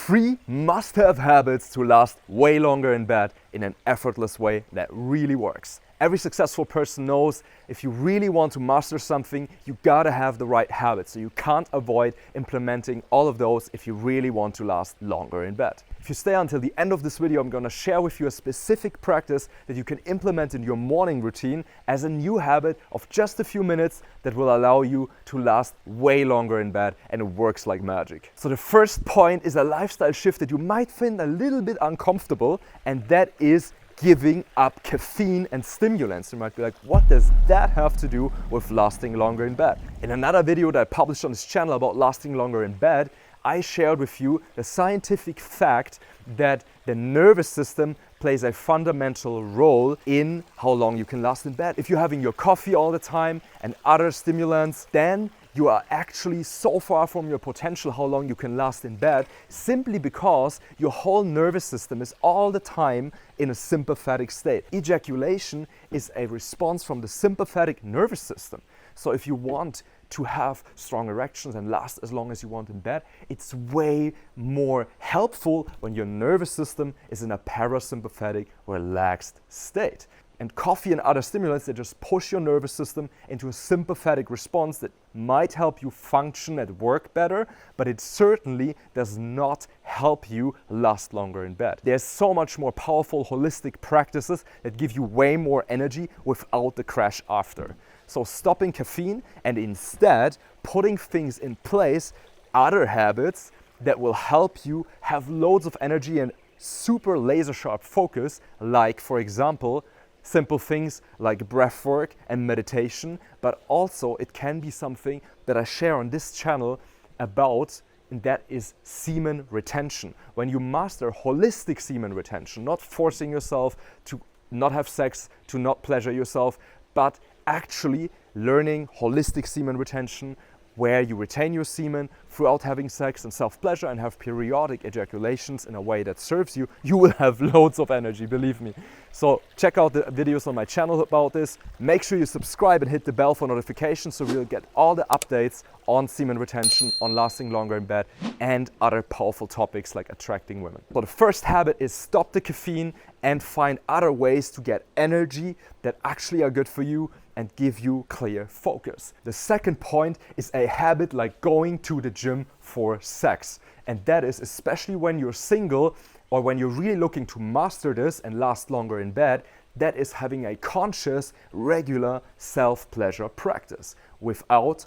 3 must-have habits to last way longer in bed in an effortless way that really works. Every successful person knows if you really want to master something, you gotta have the right habits. So you can't avoid implementing all of those if you really want to last longer in bed. If you stay until the end of this video, I'm gonna share with you a specific practice that you can implement in your morning routine as a new habit of just a few minutes that will allow you to last way longer in bed, and it works like magic. So the first point is a lifestyle shift that you might find a little bit uncomfortable, and that is giving up caffeine and stimulants. You might be like, what does that have to do with lasting longer in bed? In another video that I published on this channel about lasting longer in bed, I shared with you the scientific fact that the nervous system plays a fundamental role in how long you can last in bed. If you're having your coffee all the time and other stimulants, then you are actually so far from your potential how long you can last in bed, simply because your whole nervous system is all the time in a sympathetic state. Ejaculation is a response from the sympathetic nervous system. So if you want to have strong erections and last as long as you want in bed, it's way more helpful when your nervous system is in a parasympathetic, relaxed state. And coffee and other stimulants, they just push your nervous system into a sympathetic response that might help you function at work better, but it certainly does not help you last longer in bed. There's so much more powerful holistic practices that give you way more energy without the crash after. So stopping caffeine and instead putting things in place, other habits that will help you have loads of energy and super laser sharp focus, like for example, simple things like breath work and meditation, but also it can be something that I share on this channel about, and that is semen retention. When you master holistic semen retention, not forcing yourself to not have sex, to not pleasure yourself, but actually learning holistic semen retention, where you retain your semen throughout having sex and self-pleasure and have periodic ejaculations in a way that serves you, you will have loads of energy, believe me. So check out the videos on my channel about this. Make sure you subscribe and hit the bell for notifications so you'll get all the updates on semen retention, on lasting longer in bed, and other powerful topics like attracting women. So the first habit is stop the caffeine and find other ways to get energy that actually are good for you and give you clear focus. The second point is a habit like going to the gym for sex. And that is especially when you're single or when you're really looking to master this and last longer in bed, that is having a conscious, regular self-pleasure practice without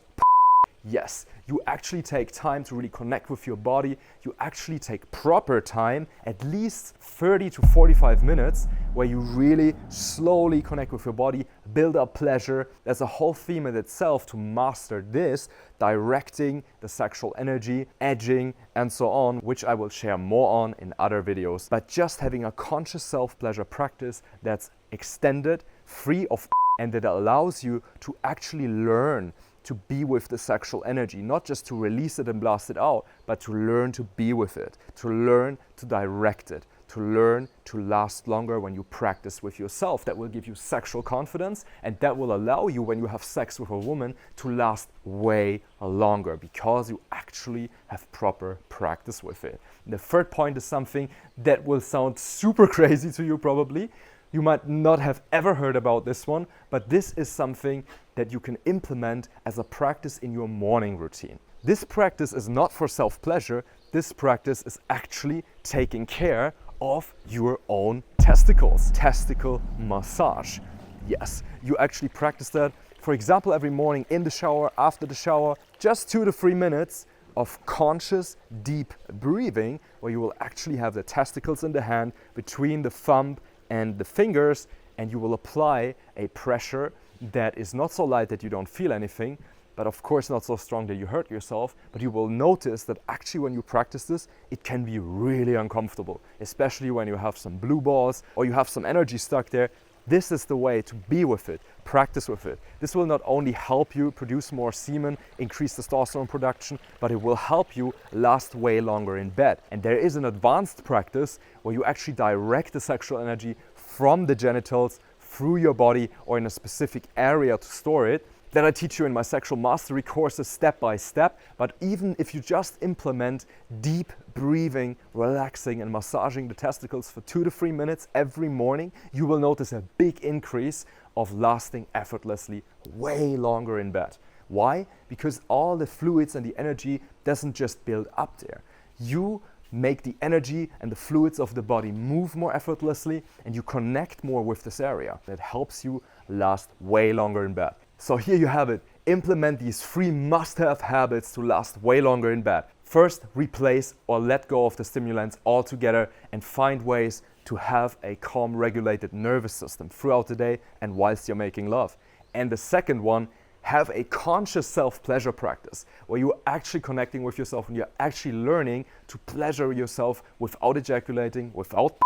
yes, you actually take time to really connect with your body. You actually take proper time, at least 30 to 45 minutes, where you really slowly connect with your body, build up pleasure. There's a whole theme in itself to master this, directing the sexual energy, edging, and so on, which I will share more on in other videos. But just having a conscious self-pleasure practice that's extended, free of and that allows you to actually learn to be with the sexual energy, not just to release it and blast it out, but to learn to be with it, to learn to direct it, to learn to last longer when you practice with yourself. That will give you sexual confidence, and that will allow you, when you have sex with a woman, to last way longer because you actually have proper practice with it. And the third point is something that will sound super crazy to you probably. You might not have ever heard about this one, but this is something that you can implement as a practice in your morning routine. This practice is not for self-pleasure. This practice is actually taking care of your own testicles. Testicle massage. Yes, you actually practice that, for example, every morning in the shower, after the shower, just 2 to 3 minutes of conscious, deep breathing, where you will actually have the testicles in the hand between the thumb and the fingers, and you will apply a pressure that is not so light that you don't feel anything, but of course not so strong that you hurt yourself. But you will notice that actually when you practice this, it can be really uncomfortable, especially when you have some blue balls or you have some energy stuck there. This is the way to be with it, practice with it. This will not only help you produce more semen, increase testosterone production, but it will help you last way longer in bed. And there is an advanced practice where you actually direct the sexual energy from the genitals through your body or in a specific area to store it. that I teach you in my sexual mastery courses step by step. But even if you just implement deep breathing, relaxing and massaging the testicles for 2 to 3 minutes every morning, you will notice a big increase of lasting effortlessly way longer in bed. Why? Because all the fluids and the energy doesn't just build up there. You make the energy and the fluids of the body move more effortlessly, and you connect more with this area. That helps you last way longer in bed. So here you have it. Implement these 3 must-have habits to last way longer in bed. First, replace or let go of the stimulants altogether and find ways to have a calm, regulated nervous system throughout the day and whilst you're making love. And the second one, have a conscious self-pleasure practice where you're actually connecting with yourself and you're actually learning to pleasure yourself without ejaculating, without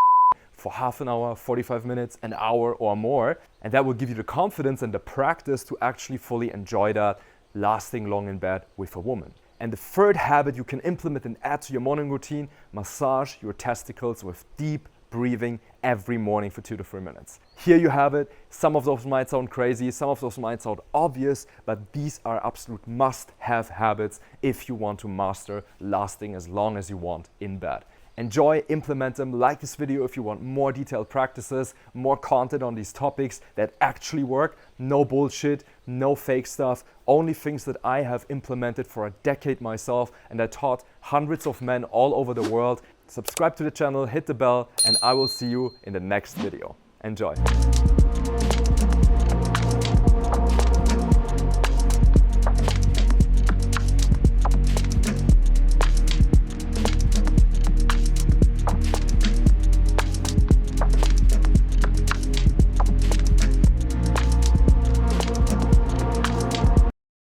for half an hour, 45 minutes, an hour or more. And that will give you the confidence and the practice to actually fully enjoy that lasting long in bed with a woman. And the third habit you can implement and add to your morning routine, massage your testicles with deep breathing every morning for 2 to 3 minutes. Here you have it. Some of those might sound crazy, some of those might sound obvious, but these are absolute must-have habits if you want to master lasting as long as you want in bed. Enjoy, implement them, like this video if you want more detailed practices, more content on these topics that actually work. No bullshit, no fake stuff, only things that I have implemented for a decade myself and I taught hundreds of men all over the world. Subscribe to the channel, hit the bell, and I will see you in the next video. Enjoy.